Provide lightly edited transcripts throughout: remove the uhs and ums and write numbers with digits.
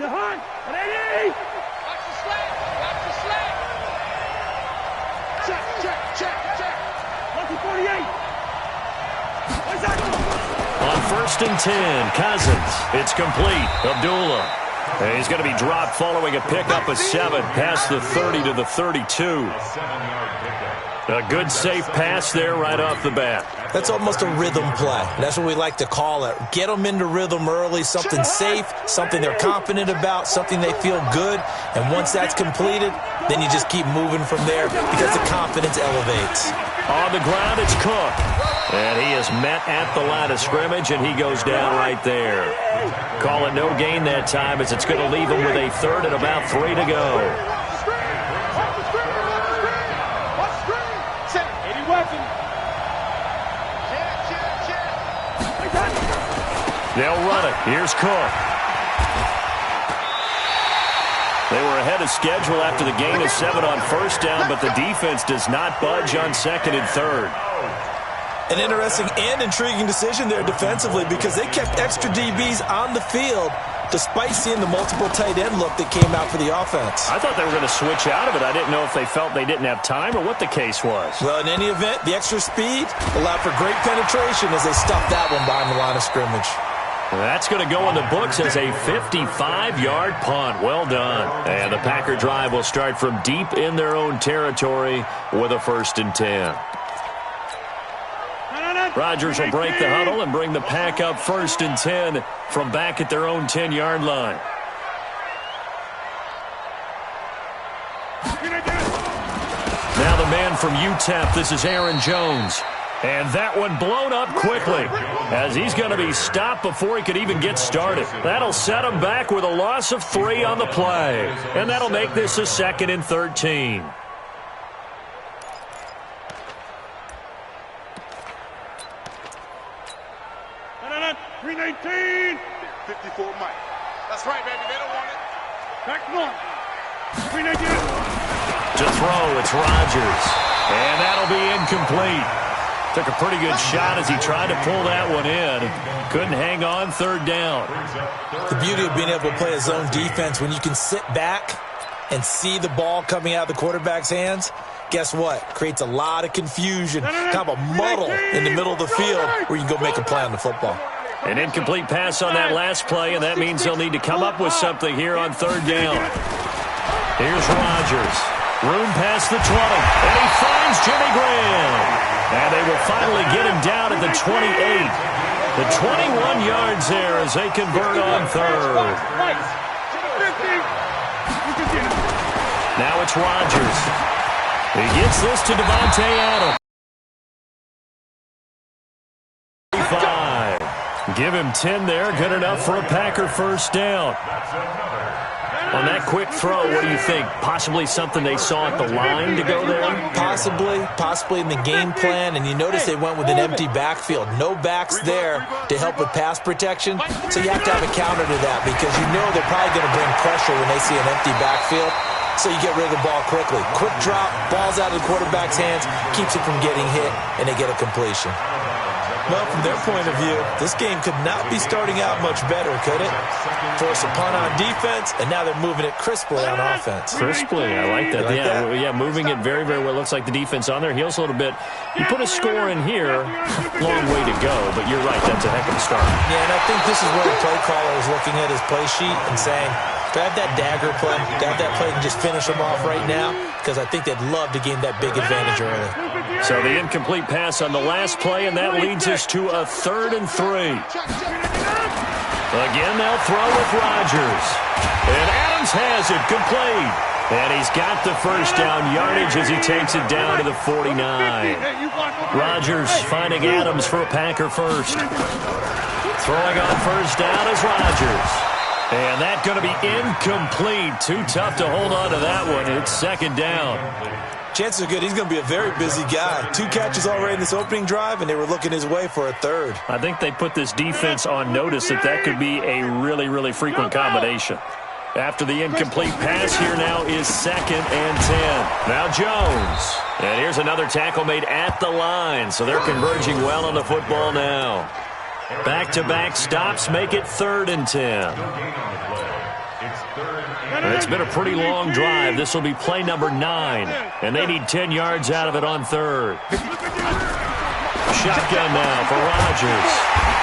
Ready? Watch the sled. Watch the sled. Check. Lucky 48. On 1st and 10, Cousins. It's complete. Abdullah. And he's going to be dropped following a pickup of 7 past the 30 to the 32. A good, safe pass there right off the bat. That's almost a rhythm play. That's what we like to call it. Get them into rhythm early, something safe, something they're confident about, something they feel good. And once that's completed, then you just keep moving from there because the confidence elevates. On the ground, it's Cook. And he is met at the line of scrimmage, and he goes down right there. Call it no gain that time as it's going to leave him with a 3rd and about 3 to go. They'll run it. Here's Cook. They were ahead of schedule after the gain of 7 on 1st down, but the defense does not budge on 2nd and 3rd. An interesting and intriguing decision there defensively because they kept extra DBs on the field despite seeing the multiple tight end look that came out for the offense. I thought they were going to switch out of it. I didn't know if they felt they didn't have time or what the case was. Well, in any event, the extra speed allowed for great penetration as they stuffed that one behind the line of scrimmage. That's going to go in the books as a 55-yard punt. Well done. And the Packer drive will start from deep in their own territory with a 1st and 10. Rodgers will break the huddle and bring the Pack up 1st and 10 from back at their own 10-yard line. Now the man from UTEP, this is Aaron Jones. And that one blown up quickly as he's going to be stopped before he could even get started. That'll set him back with a loss of 3 on the play. And that'll make this a 2nd and 13. $319. 54 Mike. That's right, baby. They don't want it. Back north. $319. To throw, it's Rodgers. And that'll be incomplete. Took a pretty good shot as he tried to pull that one in. Couldn't hang on 3rd down. The beauty of being able to play a zone defense when you can sit back and see the ball coming out of the quarterback's hands, guess what? Creates a lot of confusion, kind of a muddle in the middle of the field where you can go make a play on the football. An incomplete pass on that last play, and that means they'll need to come up with something here on 3rd down. Here's Rodgers. Room past the 20, and he finds Jimmy Graham. And they will finally get him down at the 28. The 21 yards there as they convert on 3rd. Now it's Rodgers. He gets this to Devontae Adams. 5. Give him 10 there. Good enough for a Packer 1st down. On that quick throw, what do you think? Possibly something they saw at the line to go there? Possibly in the game plan. And you notice they went with an empty backfield. No backs there to help with pass protection. So you have to have a counter to that because you know they're probably going to bring pressure when they see an empty backfield. So you get rid of the ball quickly. Quick drop, ball's out of the quarterback's hands, keeps it from getting hit, and they get a completion. Well, from their point of view, this game could not be starting out much better, could it? Force a punt on defense, and now they're moving it crisply on offense. Crisply, I like that. Yeah, moving it very, very well. Looks like the defense on their heels a little bit. You put a score in here, long way to go, but you're right, that's a heck of a start. Yeah, and I think this is where the play caller is looking at his play sheet and saying, do I have that dagger play? Do I have that play and just finish them off right now? Because I think they'd love to gain that big advantage early. So the incomplete pass on the last play, and that leads us to a 3rd and 3. Again, they'll throw with Rodgers. And Adams has it complete. And he's got the 1st down yardage as he takes it down to the 49. Rodgers finding Adams for a Packer 1st. Throwing on 1st down is Rodgers. And that's going to be incomplete. Too tough to hold on to that one. It's 2nd down. Chances are good he's going to be a very busy guy. 2 catches already in this opening drive, and they were looking his way for a 3rd. I think they put this defense on notice that could be a really, really frequent combination. After the incomplete pass, here now is 2nd and 10. Now Jones. And here's another tackle made at the line. So they're converging well on the football now. Back-to-back stops make it 3rd and 10. It's been a pretty long drive. This will be play number 9, and they need 10 yards out of it on third. Shotgun now for Rodgers.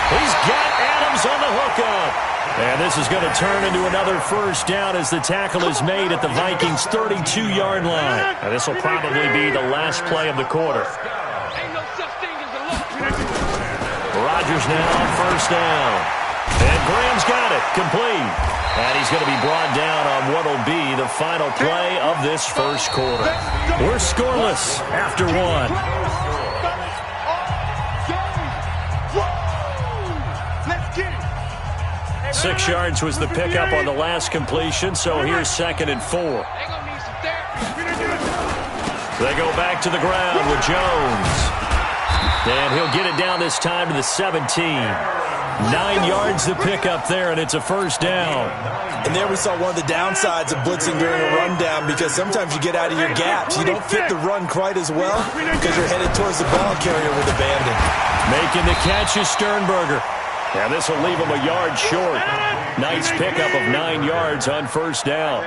He's got Adams on the hookup. And this is going to turn into another first down as the tackle is made at the Vikings' 32-yard line. And this will probably be the last play of the quarter. Rodgers now on first down. And Graham's got it, complete. And he's going to be brought down on what will be the final play of this first quarter. We're scoreless after one. 6 yards was the pickup on the last completion, so here's 2nd and 4. They go back to the ground with Jones. And he'll get it down this time to the 17. 9 yards the pickup there, and it's a first down. And there we saw one of the downsides of blitzing during a rundown, because sometimes you get out of your gaps. You don't fit the run quite as well because you're headed towards the ball carrier with abandon. Making the catch is Sternberger. And this will leave him a yard short. Nice pickup of 9 yards on first down.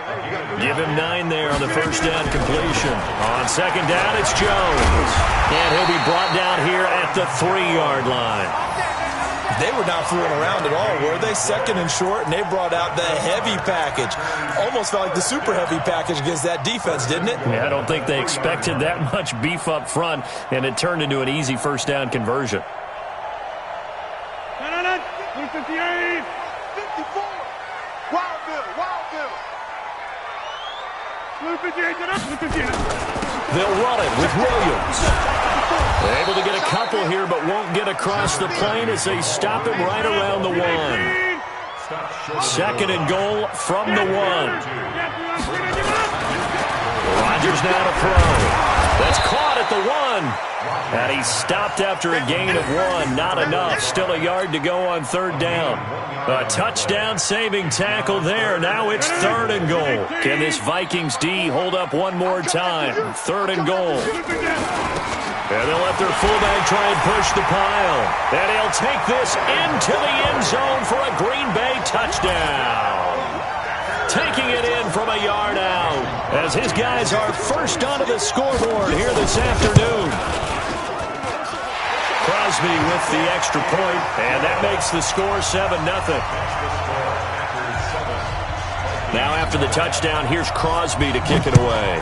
Give him 9 there on the first down completion. On second down, it's Jones. And he'll be brought down here at the 3-yard line. They were not fooling around at all, were they? 2nd and short, and they brought out the heavy package. Almost felt like the super heavy package against that defense, didn't it? Yeah, I don't think they expected that much beef up front, and it turned into an easy first down conversion. 58, 54. Wild Bill. They'll run it with Williams. They're able to get a couple here, but won't get across the plane as they stop him right around the 1. 2nd and goal from the 1. Rodgers now to throw. That's caught at the 1. And he stopped after a gain of 1. Not enough. Still a yard to go on third down. A touchdown-saving tackle there. Now it's 3rd and goal. Can this Vikings D hold up one more time? 3rd and goal. And they'll let their fullback try and push the pile. And he'll take this into the end zone for a Green Bay touchdown. Taking it in from a yard out as his guys are first onto the scoreboard here this afternoon. Crosby with the extra point, and that makes the score 7-0. Now after the touchdown, here's Crosby to kick it away.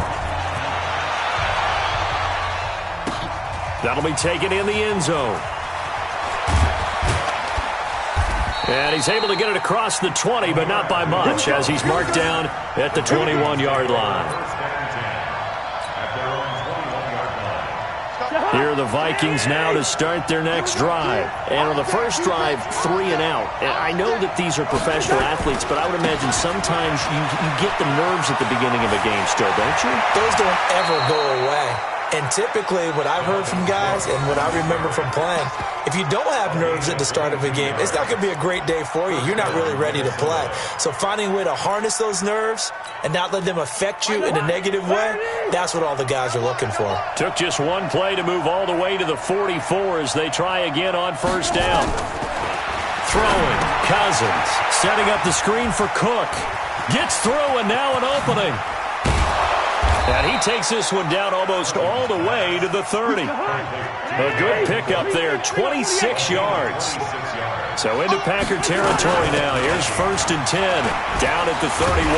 That'll be taken in the end zone. And he's able to get it across the 20, but not by much, as he's marked down at the 21-yard line. Here are the Vikings now to start their next drive. And on the first drive, 3 and out. And I know that these are professional athletes, but I would imagine sometimes you get the nerves at the beginning of a game still, don't you? Those don't ever go away. And typically, what I've heard from guys and what I remember from playing, if you don't have nerves at the start of a game, it's not going to be a great day for you. You're not really ready to play. So finding a way to harness those nerves and not let them affect you in a negative way, that's what all the guys are looking for. Took just one play to move all the way to the 44 as they try again on first down. Throwing, Cousins, setting up the screen for Cook. Gets through and now an opening. And he takes this one down almost all the way to the 30. A good pickup there, 26 yards. So into Packer territory now. Here's 1st and 10, down at the 31.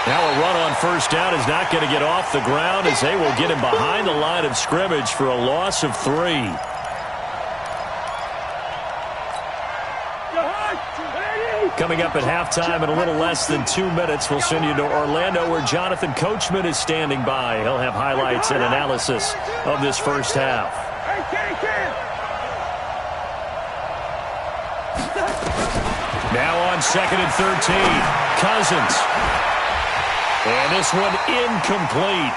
Now a run on first down is not going to get off the ground as they will get him behind the line of scrimmage for a loss of 3. Coming up at halftime in a little less than 2 minutes, we'll send you to Orlando where Jonathan Coachman is standing by. He'll have highlights and analysis of this first half. Now on 2nd and 13, Cousins. And this one incomplete.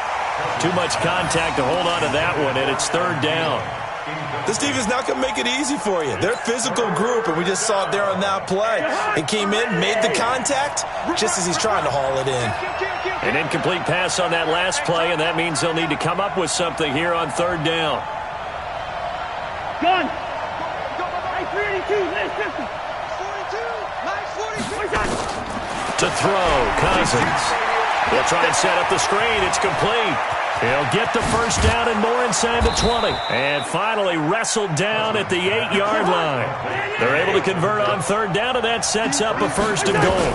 Too much contact to hold on to that one, and it's 3rd down. This defense is not going to make it easy for you. They're a physical group, and we just saw it there on that play. He came in, made the contact, just as he's trying to haul it in. An incomplete pass on that last play, and that means they'll need to come up with something here on 3rd down. Gun. 382, nice 50. 42, nice 42. To throw, Cousins. He'll try and set up the screen. It's complete. He'll get the first down and more inside the 20. And finally wrestled down at the 8-yard line. They're able to convert on third down, and that sets up a first and goal.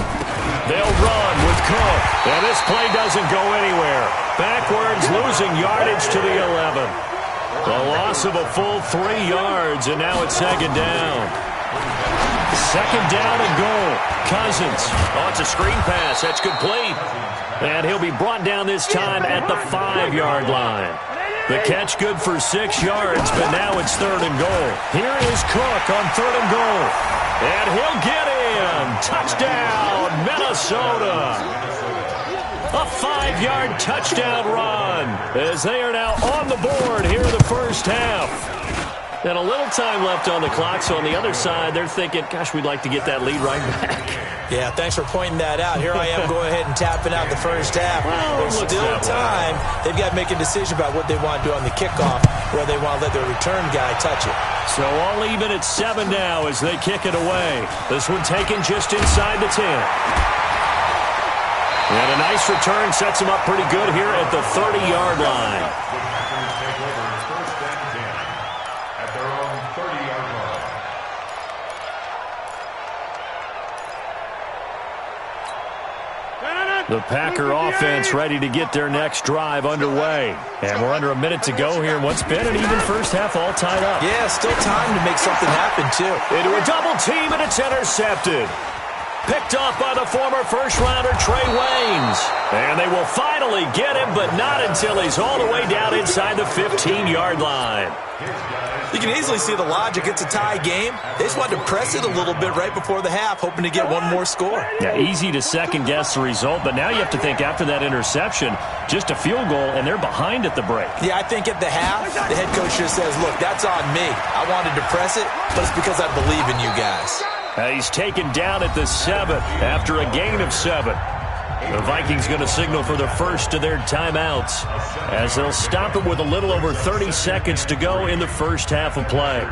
They'll run with Cook. And this play doesn't go anywhere. Backwards, losing yardage to the 11. The loss of a full 3 yards, and now it's second down. Second down and goal. Cousins. Oh, it's a screen pass. That's complete. And he'll be brought down this time at the 5-yard line. The catch good for 6 yards, but now it's third and goal. Here is Cook on third and goal. And he'll get in. Touchdown, Minnesota. A 5-yard touchdown run as they are now on the board here in the first half. And a little time left on the clock, so on the other side, they're thinking, gosh, we'd like to get that lead right back. Yeah, thanks for pointing that out. Here I am going ahead and tapping out the first half. Well, there's still time. They've got to make a decision about what they want to do on the kickoff, where they want to let their return guy touch it. So all even at 7 now as they kick it away. This one taken just inside the 10. And a nice return sets them up pretty good here at the 30-yard line. The Packer offense ready to get their next drive underway. And we're under a minute to go here in what's been an even first half all tied up. Yeah, still time to make something happen, too. Into a double team, and it's intercepted. Picked off by the former first-rounder Trey Waynes. And they will finally get him, but not until he's all the way down inside the 15-yard line. You can easily see the logic. It's a tie game. They just wanted to press it a little bit right before the half, hoping to get one more score. Yeah, easy to second-guess the result, but now you have to think after that interception, just a field goal, and they're behind at the break. Yeah, I think at the half, the head coach just says, look, that's on me. I wanted to press it, but it's because I believe in you guys. He's taken down at the 7 after a gain of 7. The Vikings going to signal for the first of their timeouts as they'll stop it with a little over 30 seconds to go in the first half of play.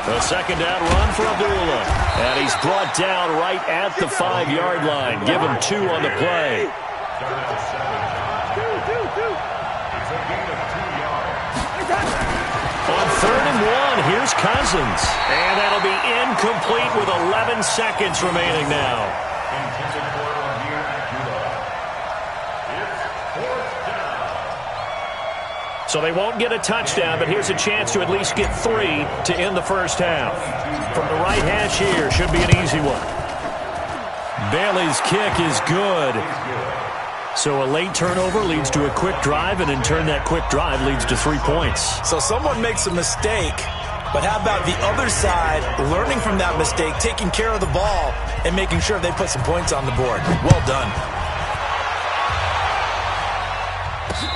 A second down run for Abdullah. And he's brought down right at the 5-yard line. Give him 2 on the play. On third and 1, here's Cousins. And that'll be incomplete with 11 seconds remaining now. So they won't get a touchdown, but here's a chance to at least get 3 to end the first half. From the right hash here, should be an easy one. Bailey's kick is good. So a late turnover leads to a quick drive, and in turn that quick drive leads to 3 points. So someone makes a mistake, but how about the other side learning from that mistake, taking care of the ball, and making sure they put some points on the board? Well done.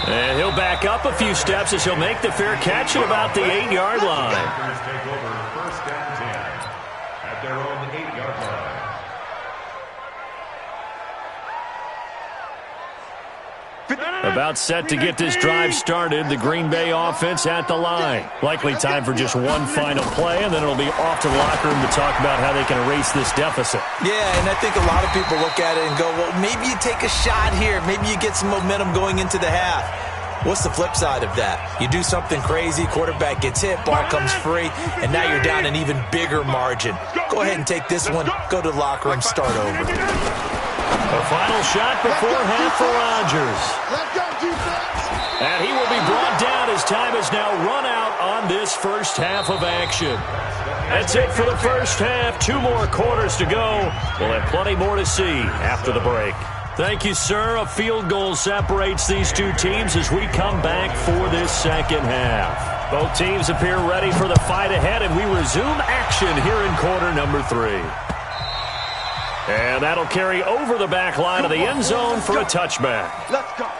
And he'll back up a few steps as he'll make the fair catch at about the 8-yard line. Take over first down 10 at their own 8-yard line. About set to get this drive started, the Green Bay offense at the line. Likely time for just one final play, and then it'll be off to the locker room to talk about how they can erase this deficit. Yeah, and I think a lot of people look at it and go, well, maybe you take a shot here. Maybe you get some momentum going into the half. What's the flip side of that? You do something crazy, quarterback gets hit, ball comes free, and now you're down an even bigger margin. Go ahead and take this one, go to the locker room, start over. A final shot before half for Rodgers. And he will be brought down as time has now run out on this first half of action. That's it for the first half. 2 more quarters to go. We'll have plenty more to see after the break. Thank you, sir. A field goal separates these two teams as we come back for this second half. Both teams appear ready for the fight ahead, and we resume action here in quarter number 3. And that'll carry over the back line of the end zone for a touchback. Let's go.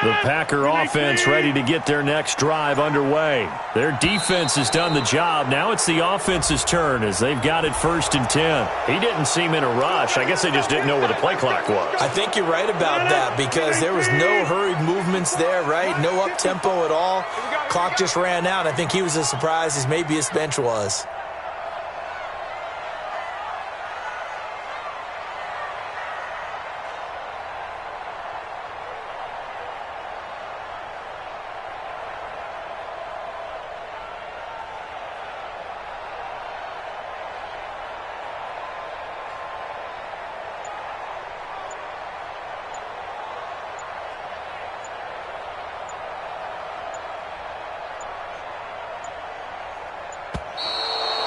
The Packer offense ready to get their next drive underway. Their defense has done the job. Now it's the offense's turn as they've got it 1st and 10. He didn't seem in a rush. I guess they just didn't know where the play clock was. I think you're right about that because there was no hurried movements there, right? No up-tempo at all. Clock just ran out. I think he was as surprised as maybe his bench was.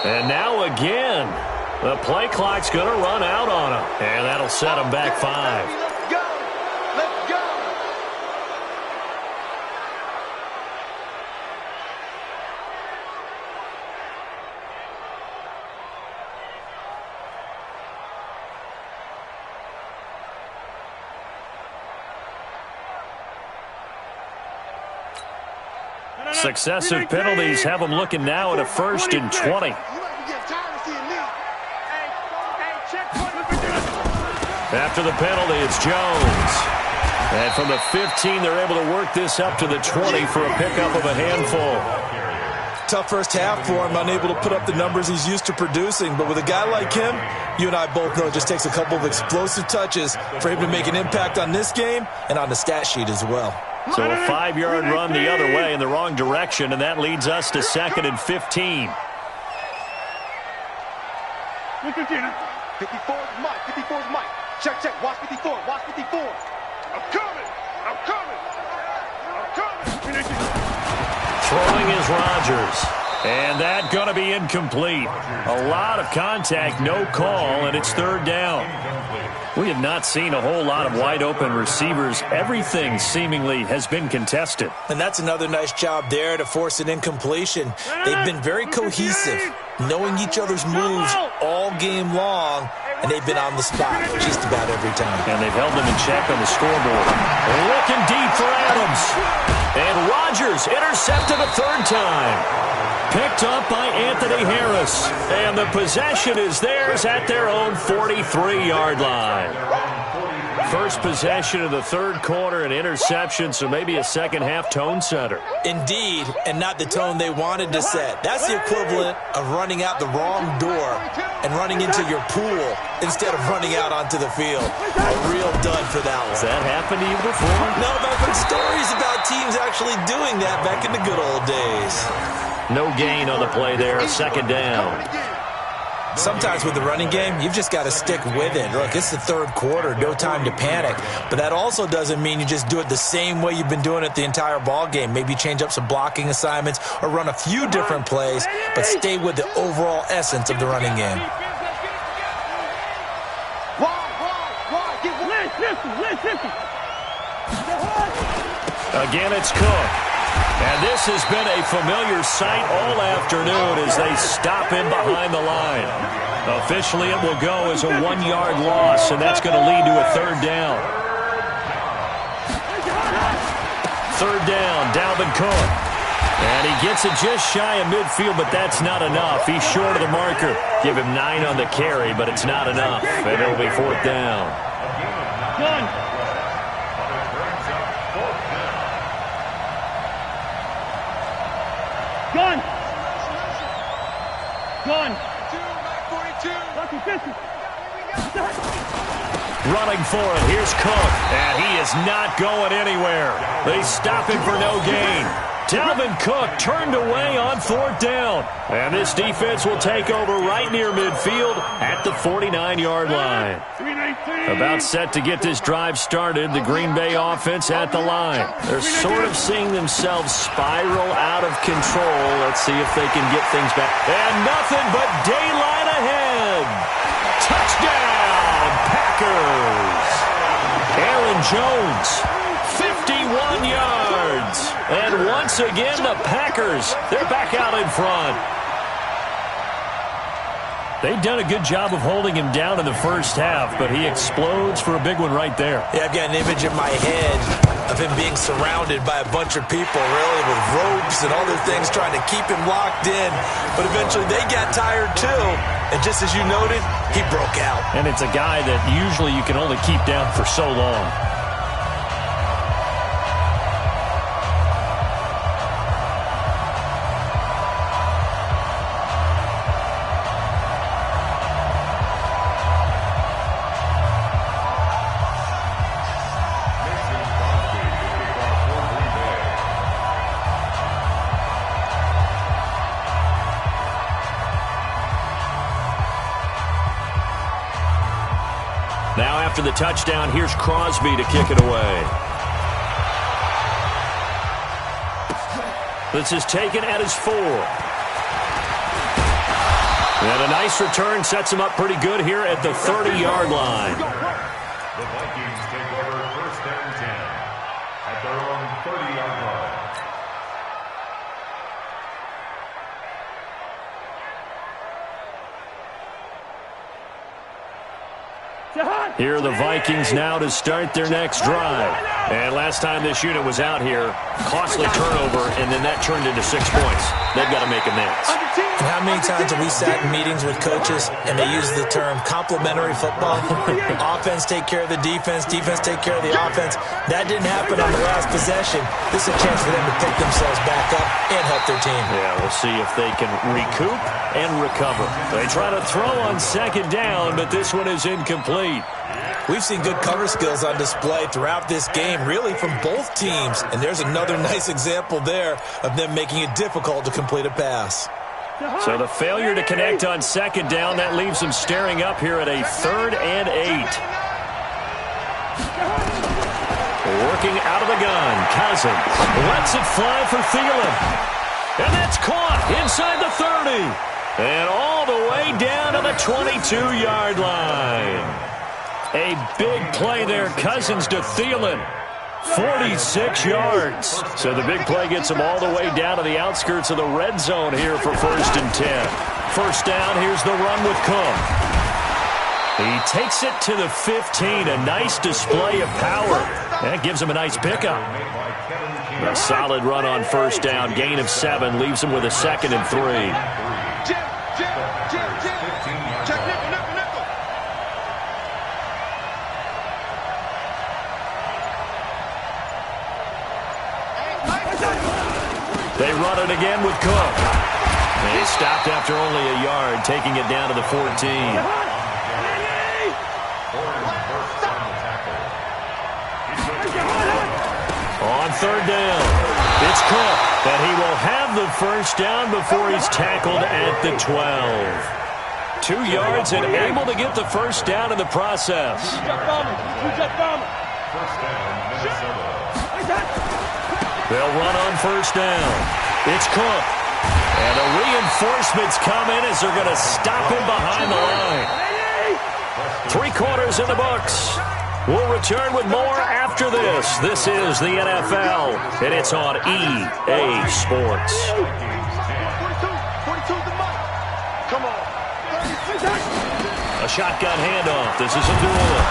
And now again, the play clock's going to run out on him. And that'll set him back 5. Let's go. Let's go. Successive penalties have them looking now at a 1st and 20. After the penalty, it's Jones. And from the 15, they're able to work this up to the 20 for a pickup of a handful. Tough first half for him, unable to put up the numbers he's used to producing. But with a guy like him, you and I both know it just takes a couple of explosive touches for him to make an impact on this game and on the stat sheet as well. So a 5-yard run the other way in the wrong direction, and that leads us to 2nd and 15. 54's Mike. 54's Mike. Check, check. Watch 54. Watch 54. I'm coming. I'm coming. I'm coming. Throwing is Rodgers. And that going to be incomplete. A lot of contact, no call, and it's 3rd down. We have not seen a whole lot of wide-open receivers. Everything seemingly has been contested. And that's another nice job there to force an incompletion. They've been very cohesive, knowing each other's moves all game long, and they've been on the spot just about every time. And they've held them in check on the scoreboard. Looking deep for Adams. And Rodgers intercepted a 3rd time. Picked up by Anthony Harris. And the possession is theirs at their own 43-yard line. First possession of the 3rd quarter, an interception, so maybe a second-half tone setter. Indeed, and not the tone they wanted to set. That's the equivalent of running out the wrong door and running into your pool instead of running out onto the field. A real dud for that one. Has that happened to you before? No, but I've heard stories about teams actually doing that back in the good old days. No gain on the play there, 2nd down. Sometimes with the running game, you've just got to stick with it. Look, it's the 3rd quarter, no time to panic. But that also doesn't mean you just do it the same way you've been doing it the entire ball game. Maybe change up some blocking assignments or run a few different plays, but stay with the overall essence of the running game. Again, it's Cook. And this has been a familiar sight all afternoon as they stop him behind the line. Officially, it will go as a 1-yard loss, and that's going to lead to a 3rd down. 3rd down, Dalvin Cook. And he gets it just shy of midfield, but that's not enough. He's short of the marker. Give him 9 on the carry, but it's not enough. And it'll be 4th down. Done. Gun! Gun! Running for it, here's Cook, and he is not going anywhere. They stop him for no gain. Dalvin Cook turned away on 4th down. And this defense will take over right near midfield at the 49-yard line. About set to get this drive started, the Green Bay offense at the line. They're sort of seeing themselves spiral out of control. Let's see if they can get things back. And nothing but daylight ahead. Touchdown, Packers. Aaron Jones, 51 yards. And once again, the Packers, they're back out in front. They've done a good job of holding him down in the first half, but he explodes for a big one right there. Yeah, I've got an image in my head of him being surrounded by a bunch of people, really, with ropes and other things trying to keep him locked in. But eventually they got tired too. And just as you noted, he broke out. And it's a guy that usually you can only keep down for so long. Now after the touchdown, here's Crosby to kick it away. This is taken at his 4. And a nice return sets him up pretty good here at the 30-yard line. The Vikings take over first and 10 at their own 30-yard line. Here are the Vikings now to start their next drive. And last time this unit was out here, costly turnover, and then that turned into 6 points. They've got to make amends. And how many times have we sat in meetings with coaches and they use the term complementary football? Offense take care of the defense, defense take care of the offense. That didn't happen on the last possession. This is a chance for them to pick themselves back up and help their team. Yeah, we'll see if they can recoup and recover. They try to throw on second down, but this one is incomplete. We've seen good cover skills on display throughout this game, really from both teams. And there's another nice example there of them making it difficult to complete a pass. So the failure to connect on second down, that leaves them staring up here at a 3rd and 8. Working out of the gun, Cousins lets it fly for Thielen. And that's caught inside the 30. And all the way down to the 22-yard line. A big play there, Cousins to Thielen. 46 yards. So the big play gets him all the way down to the outskirts of the red zone here for 1st and 10. First down, here's the run with Cook. He takes it to the 15. A nice display of power. That gives him a nice pickup. A solid run on first down. Gain of 7 leaves him with a 2nd and 3. They run it again with Cook. And he stopped after only a yard, taking it down to the 14. On third down, it's Cook, and he will have the first down before he's tackled at the 12. 2 yards and able to get the first down in the process. First down, Minnesota. They'll run on first down. It's Cook. And the reinforcements come in as they're going to stop him behind the line. 3 quarters in the books. We'll return with more after this. This is the NFL, and it's on EA Sports. A shotgun handoff. This is a duel.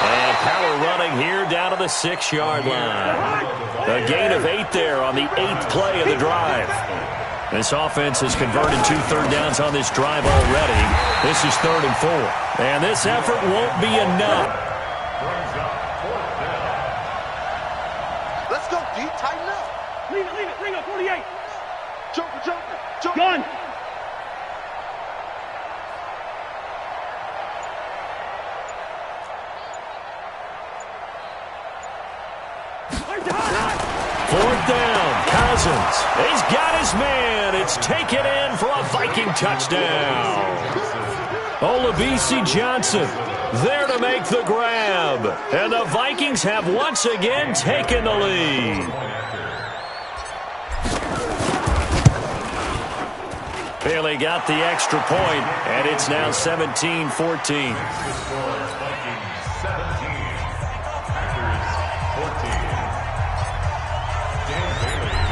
And power running here down to the 6-yard line. A gain of 8 there on the 8th play of the drive. This offense has converted 2 third downs on this drive already. This is 3rd and 4. And this effort won't be enough. Let's go, D. Tighten up. Leave it. Ring up, 48. Joker. Gun. Fourth down, Cousins. He's got his man. It's taken in for a Viking touchdown. Olabisi Johnson there to make the grab. And the Vikings have once again taken the lead. Bailey got the extra point, and it's now 17-14.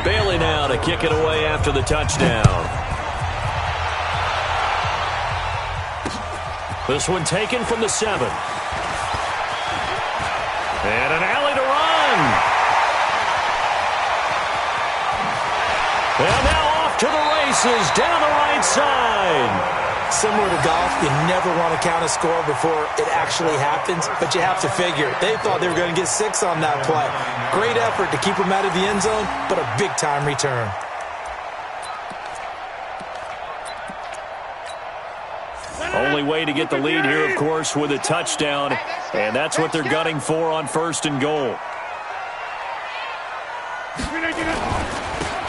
Bailey now to kick it away after the touchdown. This one taken from the 7. And an alley to run. And now off to the races down the right side. Similar to golf, you never want to count a score before it actually happens, but you have to figure they thought they were going to get 6 on that play. Great effort to keep them out of the end zone, but a big-time return. Only way to get the lead here, of course, with a touchdown, and that's what they're gunning for on 1st and goal.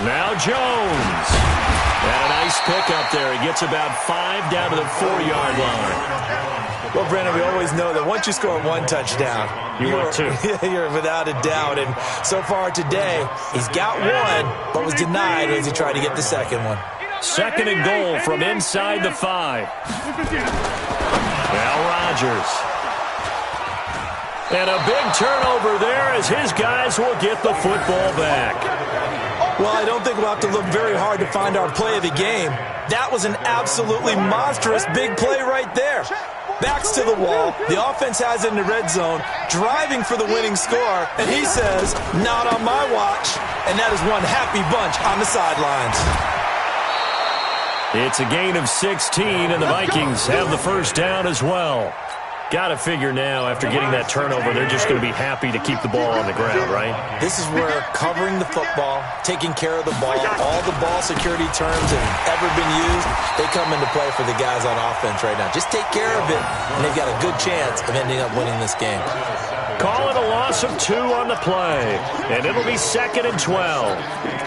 Now Jones. And a nice pickup there. He gets about 5 down to the 4-yard line. Well, Brandon, we always know that once you score 1 touchdown, you're 2. You're without a doubt. And so far today, he's got 1, but was denied as he tried to get the second one. 2nd and goal from inside the 5. Now Rodgers. And a big turnover there as his guys will get the football back. Well, I don't think we'll have to look very hard to find our play of the game. That was an absolutely monstrous big play right there. Backs to the wall. The offense has it in the red zone, driving for the winning score, and he says, not on my watch. And that is one happy bunch on the sidelines. It's a gain of 16, and the Vikings have the first down as well. Got to figure now, after getting that turnover, they're just going to be happy to keep the ball on the ground, right? This is where covering the football, taking care of the ball, all the ball security terms that have ever been used, they come into play for the guys on offense right now. Just take care of it, and they've got a good chance of ending up winning this game. Call it a loss of 2 on the play, and it'll be 2nd and 12.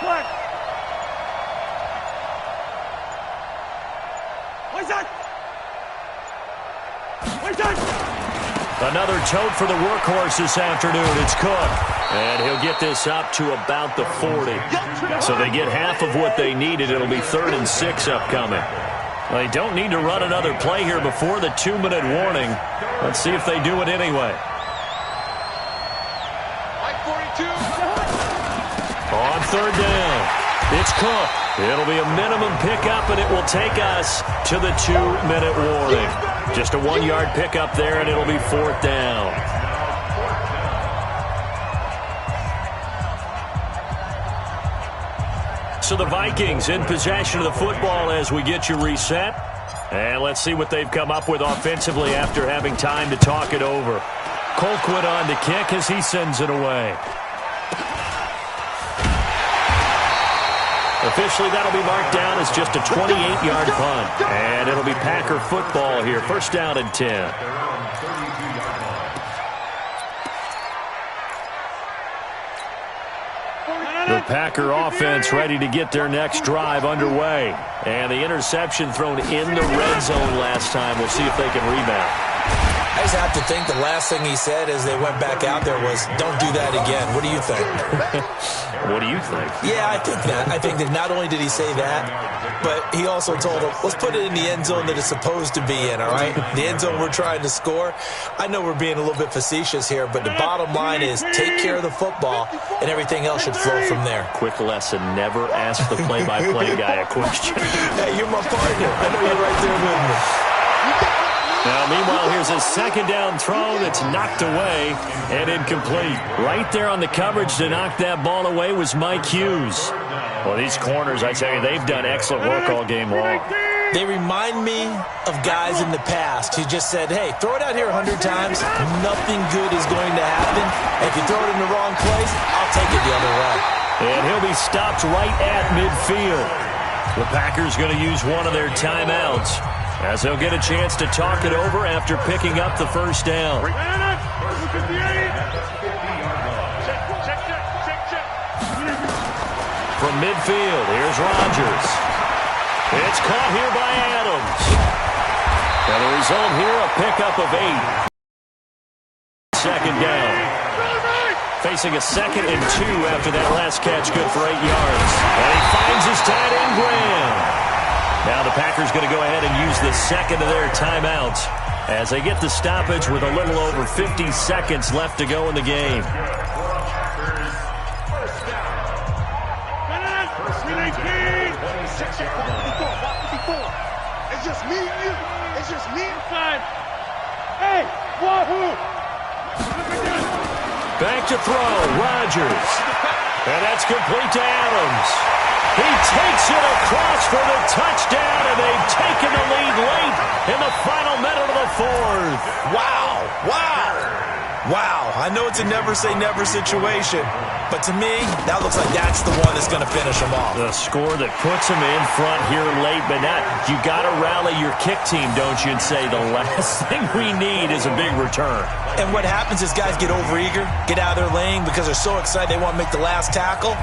Black. Another tote for the workhorse this afternoon. It's Cook. And he'll get this up to about the 40. So they get half of what they needed. It'll be 3rd and 6 upcoming. They don't need to run another play here before the 2-minute warning. Let's see if they do it anyway. On 3rd down, it's Cook. It'll be a minimum pickup, and it will take us to the 2-minute warning. Just a 1-yard pickup there, and it'll be 4th down. So the Vikings in possession of the football as we get you reset. And let's see what they've come up with offensively after having time to talk it over. Colquitt on to kick as he sends it away. Officially, that'll be marked down as just a 28-yard punt. And it'll be Packer football here. 1st down and 10. The Packer offense ready to get their next drive underway. And the interception thrown in the red zone last time. We'll see if they can rebound. I just have to think the last thing he said as they went back out there was, don't do that again. What do you think? What do you think? Yeah, I think that. I think that not only did he say that, but he also told him, let's put it in the end zone that it's supposed to be in, all right? The end zone we're trying to score. I know we're being a little bit facetious here, but the bottom line is take care of the football, and everything else should flow from there. Quick lesson, never ask the play-by-play guy a question. Hey, you're my partner. I know you're right there with me. Now, meanwhile, here's a 2nd down throw that's knocked away and incomplete. Right there on the coverage to knock that ball away was Mike Hughes. Well, these corners, I tell you, they've done excellent work all game long. They remind me of guys in the past who just said, hey, throw it out here 100 times, nothing good is going to happen. If you throw it in the wrong place, I'll take it the other way. And he'll be stopped right at midfield. The Packers going to use one of their timeouts, as they'll get a chance to talk it over after picking up the 1st down. From midfield, here's Rodgers. It's caught here by Adams. And the result here, a pickup of 8. 2nd down. Facing a 2nd and 2 after that last catch, good for 8 yards. And he finds his tight end, Graham. Now the Packers going to go ahead and use the 2nd of their timeouts as they get the stoppage with a little over 50 seconds left to go in the game. First down. It's just me and you. It's just me and Inside. Hey, wahoo! Back to throw, Rodgers. And that's complete to Adams. He takes it across for the touchdown, and they've taken the lead late in the final minute of the fourth. Wow, wow. Wow, I know it's a never-say-never situation, but to me, that looks like that's the one that's going to finish them off. The score that puts them in front here late, but not. You got to rally your kick team, don't you, and say the last thing we need is a big return. And what happens is guys get overeager, get out of their lane because they're so excited they want to make the last tackle.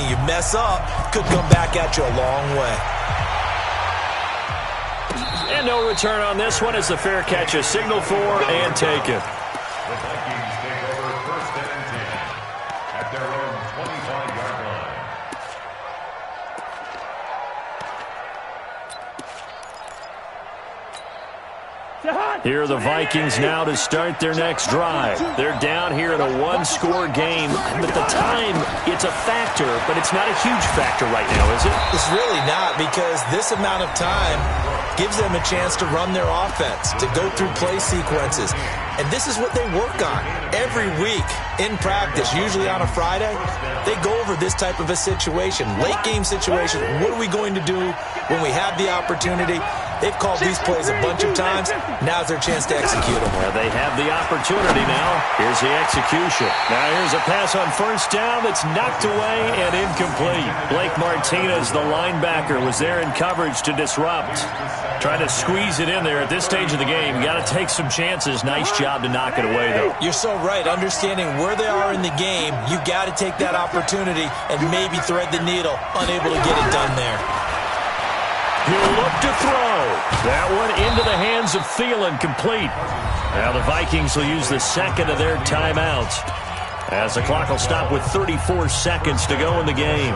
You mess up, could come back at you a long way. And no return on this one as the fair catch is signaled for and taken. The Vikings take over first and 10 at their own 25-yard line. Here are the Vikings now to start their next drive. They're down here in a one-score game, but the time, it's a factor, but it's not a huge factor right now, is it? It's really not, because this amount of time gives them a chance to run their offense, to go through play sequences. And this is what they work on every week in practice, usually on a Friday. They go over this type of a situation, late-game situation. What are we going to do when we have the opportunity? They've called these plays a bunch of times. Now's their chance to execute them. Well, they have the opportunity now. Here's the execution. Now here's a pass on first down that's knocked away and incomplete. Blake Martinez, the linebacker, was there in coverage to disrupt. Trying to squeeze it in there at this stage of the game. You got to take some chances. Nice job to knock it away, though. You're so right. Understanding where they are in the game, you got to take that opportunity and maybe thread the needle. Unable to get it done there. He'll look to throw. That one into the hands of Thielen, complete. Now the Vikings will use the second of their timeouts, as the clock will stop with 34 seconds to go in the game.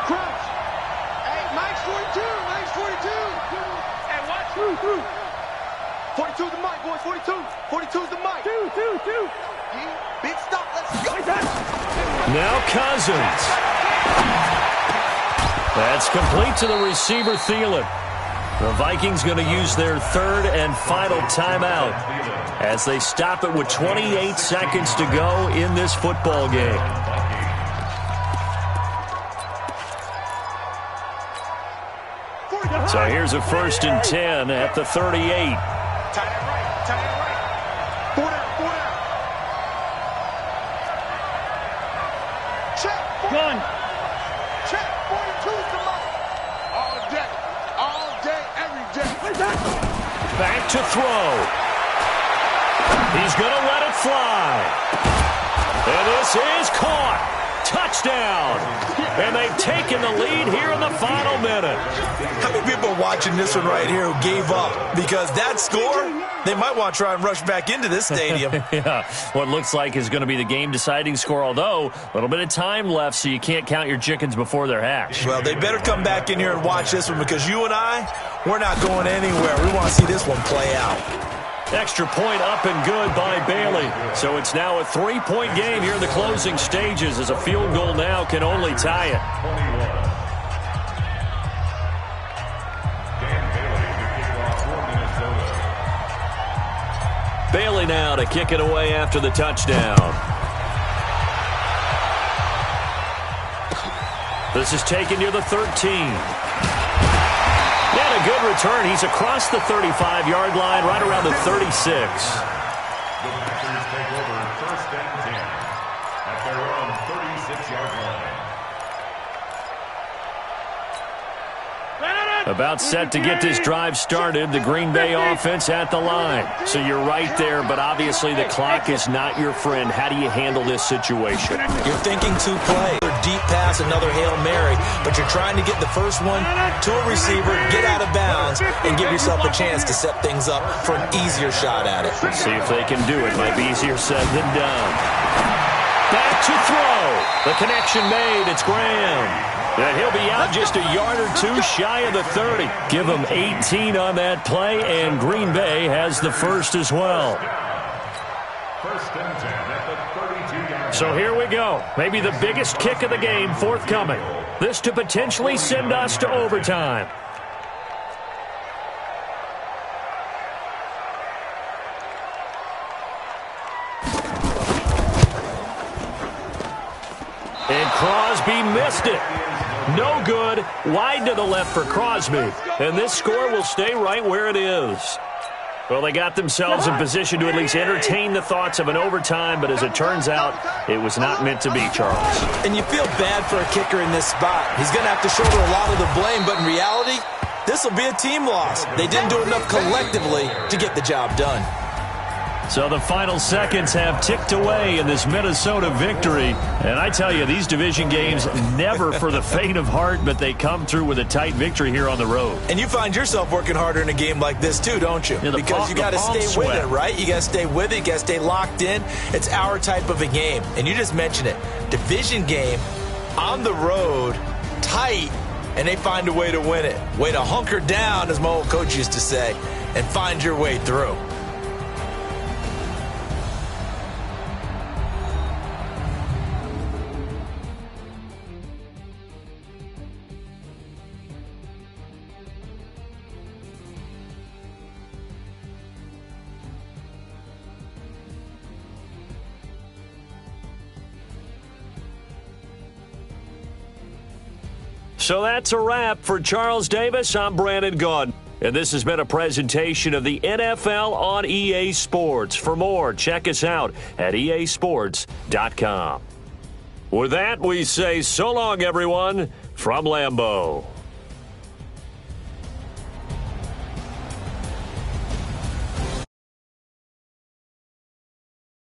Crouch. Hey, Mike's 42. Mike's 42. And watch. 42's the mic, boys. 42. 42's the mic. Two. Big stop. Let's go. Now Cousins. That's complete to the receiver, Thielen. The Vikings going to use their third and final timeout as they stop it with 28 seconds to go in this football game. So here's a 1st and 10 at the 38. Tie that right. 4 down. Check. Gun. Check. 42's the mic. All day, every day. Back to throw. He's going to let it fly. And this is caught. Touchdown. And they've taken the lead here in the final minute. How many people are watching this one right here who gave up? Because that score, they might want to try and rush back into this stadium. Yeah, what looks like is going to be the game-deciding score, although a little bit of time left, so you can't count your chickens before they're hatched. Well, they better come back in here and watch this one, because you and I, we're not going anywhere. We want to see this one play out. Extra point up and good by Bailey. So it's now a 3-point game here in the closing stages, as a field goal now can only tie it. Bailey now to kick it away after the touchdown. This is taken near the 13. And a good return. He's across the 35-yard line, right around the 36. The Packers take over 1st and 10 at their own 36-yard line. About set to get this drive started, the Green Bay offense at the line. So you're right there, but obviously the clock is not your friend. How do you handle this situation? You're thinking 2 plays. Deep pass, another Hail Mary, but you're trying to get the first one to a receiver, get out of bounds, and give yourself a chance to set things up for an easier shot at it. Let's see if they can do it. Might be easier said than done. Back to throw. The connection made. It's Graham. And he'll be out just a yard or two shy of the 30. Give him 18 on that play, and Green Bay has the first as well. First and 10 at the 32-yard. So here we go. Maybe the biggest kick of the game forthcoming. This to potentially send us to overtime. And Crosby missed it. No good. Wide to the left for Crosby. And this score will stay right where it is. Well, they got themselves in position to at least entertain the thoughts of an overtime, but as it turns out, it was not meant to be, Charles. And you feel bad for a kicker in this spot. He's going to have to shoulder a lot of the blame, but in reality, this will be a team loss. They didn't do enough collectively to get the job done. So the final seconds have ticked away in this Minnesota victory. And I tell you, these division games, never for the faint of heart, but they come through with a tight victory here on the road. And you find yourself working harder in a game like this too, don't you? Yeah, because you got to stay with it, right? You got to stay with it. You got to stay locked in. It's our type of a game. And you just mentioned it. Division game, on the road, tight, and they find a way to win it. Way to hunker down, as my old coach used to say, and find your way through. So that's a wrap for Charles Davis. I'm Brandon Gaudin. And this has been a presentation of the NFL on EA Sports. For more, check us out at easports.com. With that, we say so long, everyone, from Lambeau.